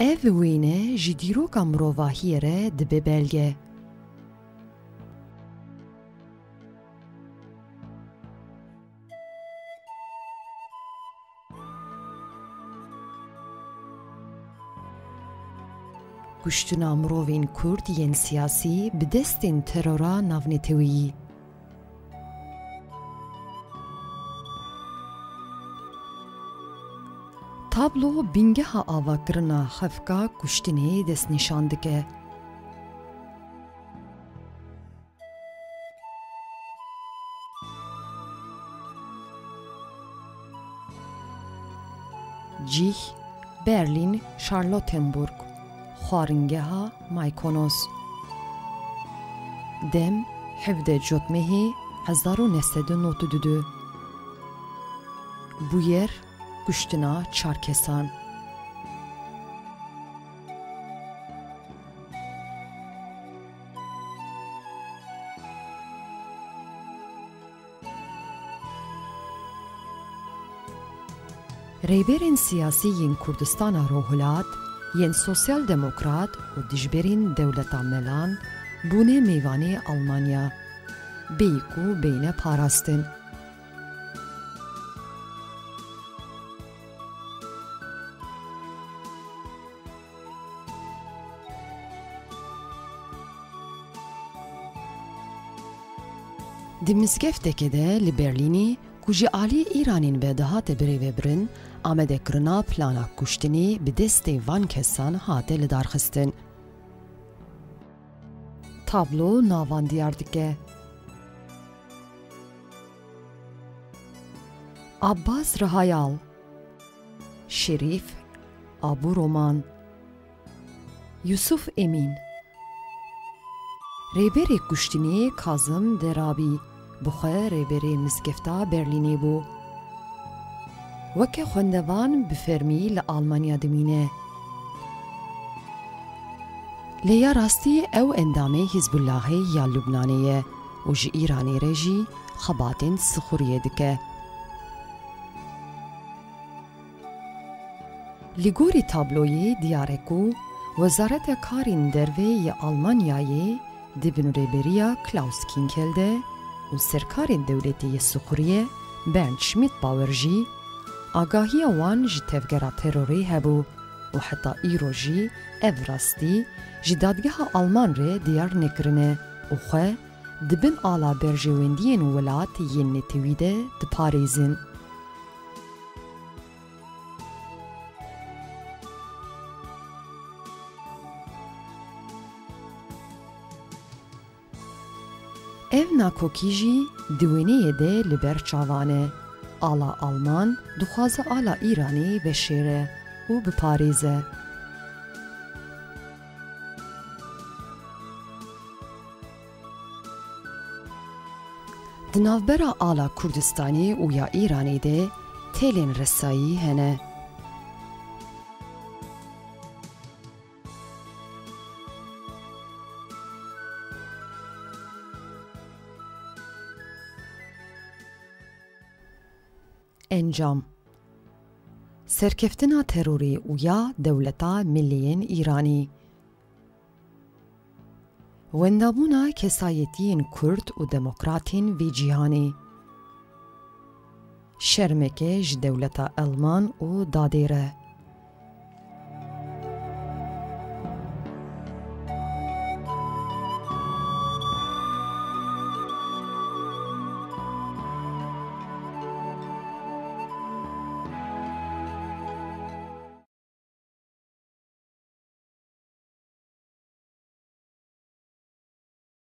Ev wîne ji dîroka mirovahiyê re dibe belge. Kuştina mirovên Kurd yên siyasî bi destên terora navnetewî. Tablo bîngeha avakirina xefka kuştinê destnîşan dike. Cih, Berlin, Charlottenburg, xwaringeha Mykonos. Dem, 17 Cotmehê 1992. Bûyer, kuştina çar kesan. Rêberên siyasî yên Kurdistana Rohilat, yên Sosyal Demokrat û dijberên dewleta Melan bûne mêvanê Almanya, bêyî ku bêhne parastin. Di mizgefteke de li Berlînê ku ji alî Îranên ve dihate birêvebirin, amedekirina plana kuştinê bi destê van kesan hate lidarxistin. Tablo navan diyar dike. Abbas Rihayal, Şerîf Abu Roman, Yusuf Emin. Rêberê kuştinê Kazım Derabî bi xwe rêberê mizgefta Berlînê bû. Weke xwendevan bi fermî li Almanya dimîne. Lê ya rastî ew endamê Hizbullahê ya Lubnanê ye û ji Îranê re jî xebatên Sixûriyê dike. Li gorî tabloyê diyar e ku Wezareta Karên Derve ya Almanyayê di binûreberiya Klaus Kinkel de û serkarên dewletê yê Sixûriyê Bernd Schmidt-Bauer jî agahiya wan ji tevgera terorê hebû û heta îro jî ev rastî ji dadgeha Alman re diyar nekirine û xwe dibin ala berjewendiyên welat yên netewî de diparêzin. Ev nakokî jî di wêneyê de li ber çavan e. Ala Alman dixwaze ala Îranê veşêre û biparêze. Di navbera ala Kurdistanê û ya Îranê de têlên resayî hene. Encam serkeftina terorê û ya dewleta milliyên Îranî. Wendabûna kesayetiyên Kurd û demokratên vê cîhanê. Şermeke ji dewleta Elman û dadê re.